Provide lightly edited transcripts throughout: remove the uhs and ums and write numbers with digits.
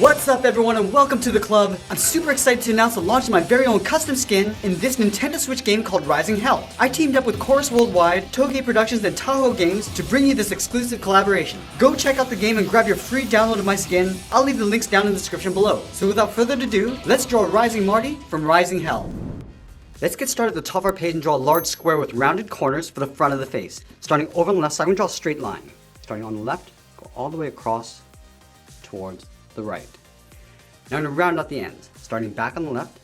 What's up everyone and welcome to the club. I'm super excited to announce the launch of my very own custom skin in this Nintendo Switch game called Rising Hell. I teamed up with Chorus Worldwide, Toge Productions and Tahoe Games to bring you this exclusive collaboration. Go check out the game and grab your free download of my skin. I'll leave the links down in the description below. So without further ado, let's draw Rising Marty from Rising Hell. Let's get started at the top of our page and draw a large square with rounded corners for the front of the face. Starting over on the left side, I'm going to draw a straight line. Starting on the left, go all the way across towards the right. Now I'm going to round out the ends. Starting back on the left,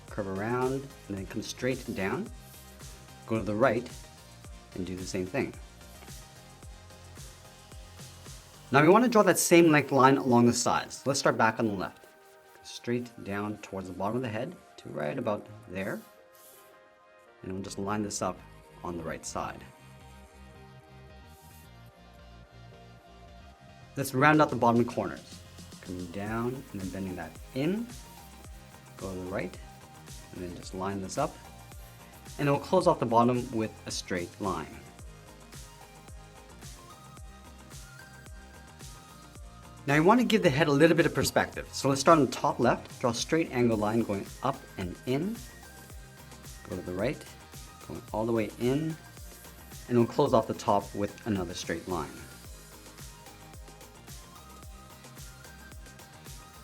curve around, and then come straight down. Go to the right, and do the same thing. Now we want to draw that same length line along the sides. Let's start back on the left. Straight down towards the bottom of the head to right about there. And we'll just line this up on the right side. Let's round out the bottom corners. Coming down and then bending that in. Go to the right and then just line this up. And then we'll close off the bottom with a straight line. Now you want to give the head a little bit of perspective. So let's start on the top left, draw a straight angle line going up and in. Go to the right, going all the way in, and we'll close off the top with another straight line.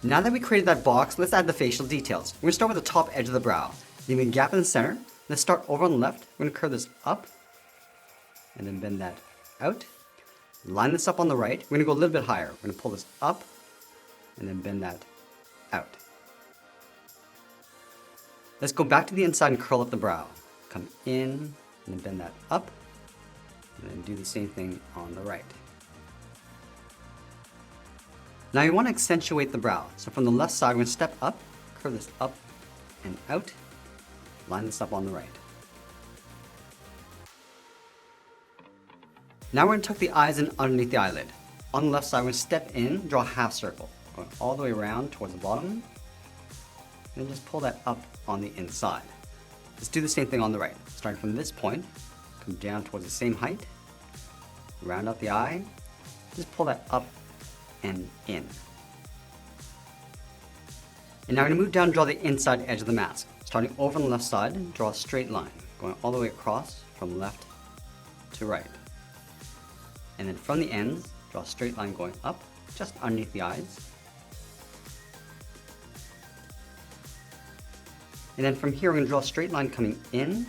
Now that we created that box, let's add the facial details. We're going to start with the top edge of the brow, leaving a gap in the center. Let's start over on the left. We're going to curve this up, and then bend that out. Line this up on the right. We're going to go a little bit higher. We're going to pull this up, and then bend that out. Let's go back to the inside and curl up the brow. Come in, and then bend that up, and then do the same thing on the right. Now you want to accentuate the brow. So from the left side, we're going to step up, curve this up and out, line this up on the right. Now we're going to tuck the eyes in underneath the eyelid. On the left side, we're going to step in, draw a half circle, going all the way around towards the bottom, and just pull that up on the inside. Let's do the same thing on the right. Starting from this point, come down towards the same height, round out the eye, just pull that up and in. And now we're going to move down and draw the inside edge of the mask. Starting over on the left side, draw a straight line, going all the way across from left to right. And then from the ends, draw a straight line going up, just underneath the eyes. And then from here, we're going to draw a straight line coming in.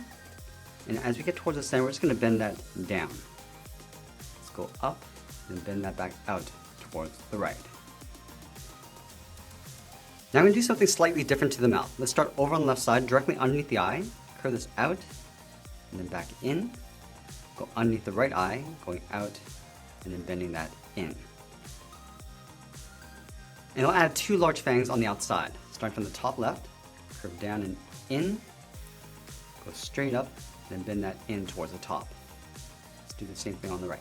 And as we get towards the center, we're just going to bend that down. Let's go up and bend that back out towards the right. Now I'm going to do something slightly different to the mouth. Let's start over on the left side, directly underneath the eye, curve this out, and then back in, go underneath the right eye, going out, and then bending that in. And I'll add two large fangs on the outside. Starting from the top left, curve down and in, go straight up, then bend that in towards the top. Let's do the same thing on the right.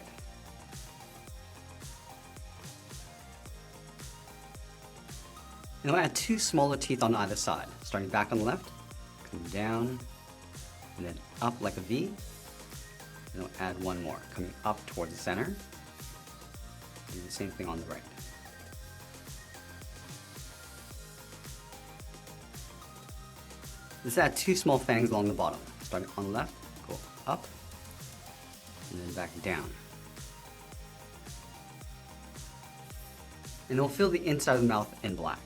And I'll add two smaller teeth on either side. Starting back on the left, come down, and then up like a V. And I'll add one more, coming up towards the center. Do the same thing on the right. Let's add two small fangs along the bottom. Starting on the left, go up, and then back down. And we'll fill the inside of the mouth in black.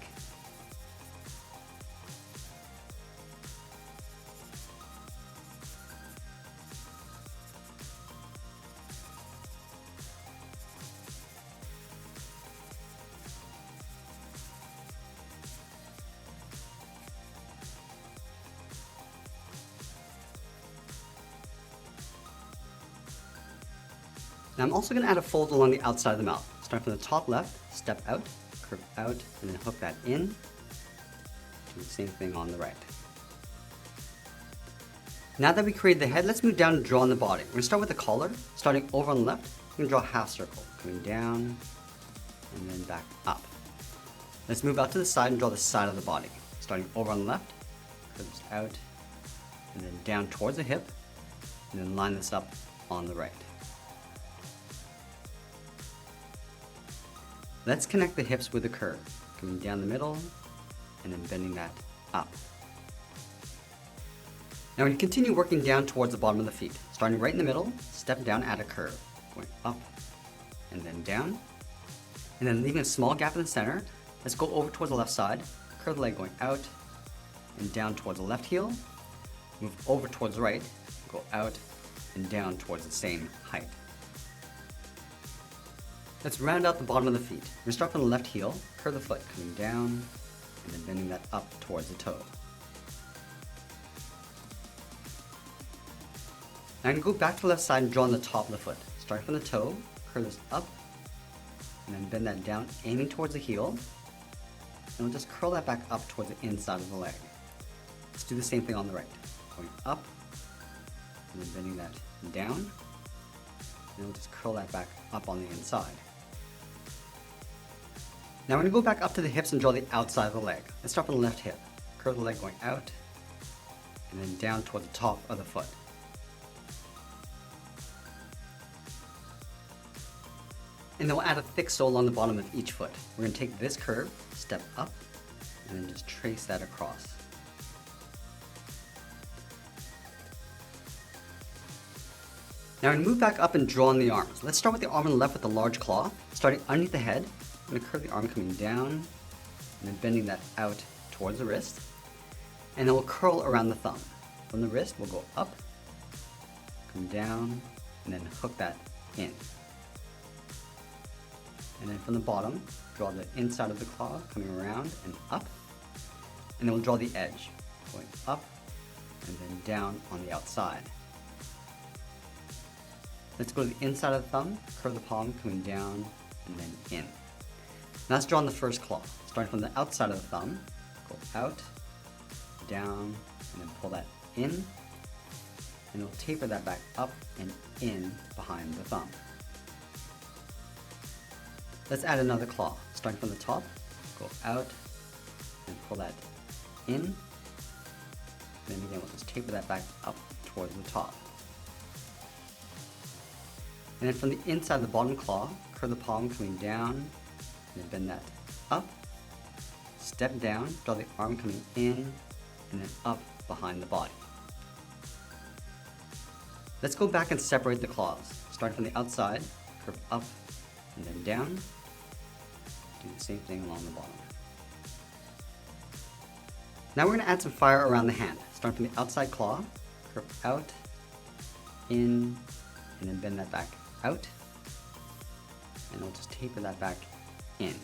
Now I'm also going to add a fold along the outside of the mouth. Start from the top left, step out, curve out, and then hook that in. Do the same thing on the right. Now that we created the head, let's move down and draw on the body. We're going to start with the collar. Starting over on the left, we're going to draw a half circle, coming down, and then back up. Let's move out to the side and draw the side of the body. Starting over on the left, curve this out, and then down towards the hip, and then line this up on the right. Let's connect the hips with a curve. coming down the middle, and then bending that up. Now when you continue working down towards the bottom of the feet, starting right in the middle, step down at a curve, going up and then down, and then leaving a small gap in the center. Let's go over towards the left side, curve the leg going out and down towards the left heel, move over towards the right, go out and down towards the same height. Let's round out the bottom of the feet. We're going to start from the left heel, curve the foot, coming down, and then bending that up towards the toe. Now I'm going to go back to the left side and draw on the top of the foot. Start from the toe, curve this up, and then bend that down, aiming towards the heel, and we'll just curl that back up towards the inside of the leg. Let's do the same thing on the right. Going up, and then bending that down, and we'll just curl that back up on the inside. Now we're going to go back up to the hips and draw the outside of the leg. Let's start from the left hip. Curve the leg going out, and then down towards the top of the foot. And then we'll add a thick sole on the bottom of each foot. We're going to take this curve, step up, and then just trace that across. Now we're going to move back up and draw on the arms. Let's start with the arm on the left with the large claw. Starting underneath the head, I'm going to curve the arm coming down, and then bending that out towards the wrist. And then we'll curl around the thumb. From the wrist, we'll go up, come down, and then hook that in. And then from the bottom, draw the inside of the claw coming around and up. And then we'll draw the edge, going up and then down on the outside. Let's go to the inside of the thumb, curve the palm coming down and then in. Now let's draw on the first claw. Starting from the outside of the thumb, go out, down, and then pull that in. And we'll taper that back up and in behind the thumb. Let's add another claw. Starting from the top, go out, and pull that in. Then again, we'll just taper that back up towards the top. And then from the inside of the bottom claw, curve the palm coming down, and then bend that up, step down, draw the arm coming in, and then up behind the body. Let's go back and separate the claws. Starting from the outside, curve up, and then down. Do the same thing along the bottom. Now we're going to add some fire around the hand. Starting from the outside claw, curve out, in, and then bend that back out. And we'll just taper that back in.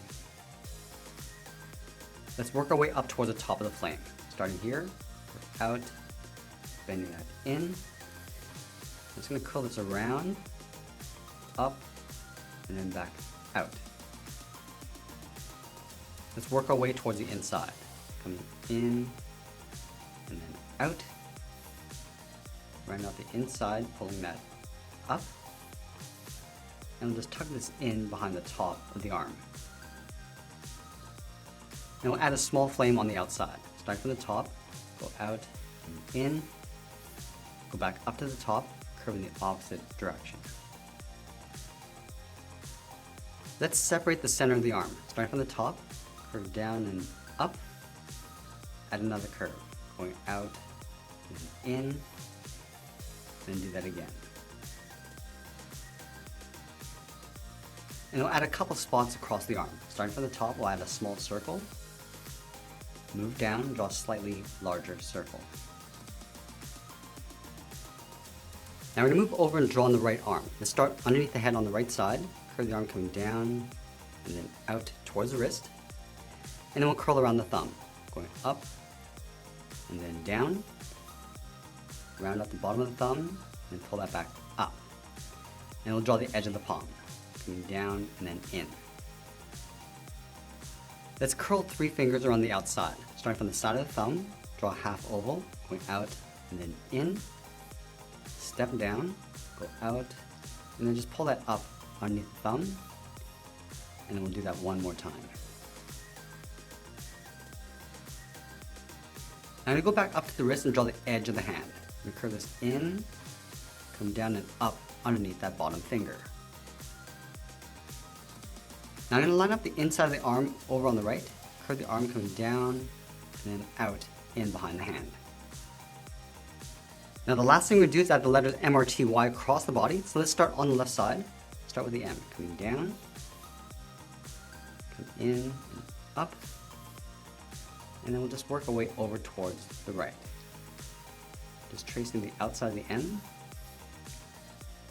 Let's work our way up towards the top of the flame. Starting here, curve out, bending that in. I'm just going to curl this around, up, and then back out. Let's work our way towards the inside. Coming in, and then out. Round out the inside, pulling that up. And we'll just tuck this in behind the top of the arm. And we'll add a small flame on the outside. Start from the top, go out and in, go back up to the top, curving the opposite direction. Let's separate the center of the arm. Starting from the top, curve down and up, add another curve, going out and in, then do that again. And we'll add a couple spots across the arm. Starting from the top, we'll add a small circle, move down, and draw a slightly larger circle. Now we're going to move over and draw on the right arm. Let's start underneath the head on the right side, curve the arm coming down, and then out towards the wrist. And then we'll curl around the thumb, going up, and then down, round out the bottom of the thumb, and pull that back up. And we'll draw the edge of the palm, coming down and then in. Let's curl 3 fingers around the outside. Starting from the side of the thumb, draw a half oval, going out and then in, step down, go out, and then just pull that up underneath the thumb, and then we'll do that one more time. Now I'm going to go back up to the wrist and draw the edge of the hand. I'm going to curve this in, come down and up underneath that bottom finger. Now I'm going to line up the inside of the arm over on the right, part of the arm coming down and then out in behind the hand. Now the last thing we're going to do is add the letters MRTY across the body. So let's start on the left side. Start with the M, coming down, come in and up, and then we'll just work our way over towards the right. Just tracing the outside of the M,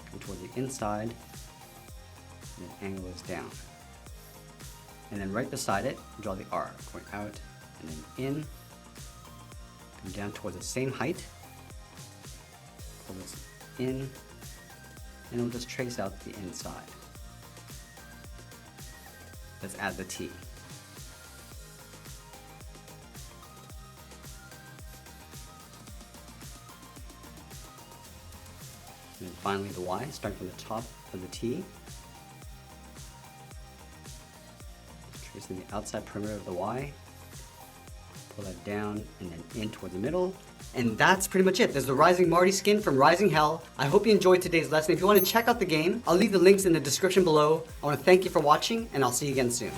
come towards the inside, and then angle this down. And then right beside it, draw the R, going out and then in, come down towards the same height, pull this in, and we'll just trace out the inside. Let's add the T. And then finally the Y, starting from the top of the T. Tracing the outside perimeter of the Y. Pull that down and then in towards the middle. And that's pretty much it. There's the Rising Marty skin from Rising Hell. I hope you enjoyed today's lesson. If you want to check out the game, I'll leave the links in the description below. I want to thank you for watching, and I'll see you again soon.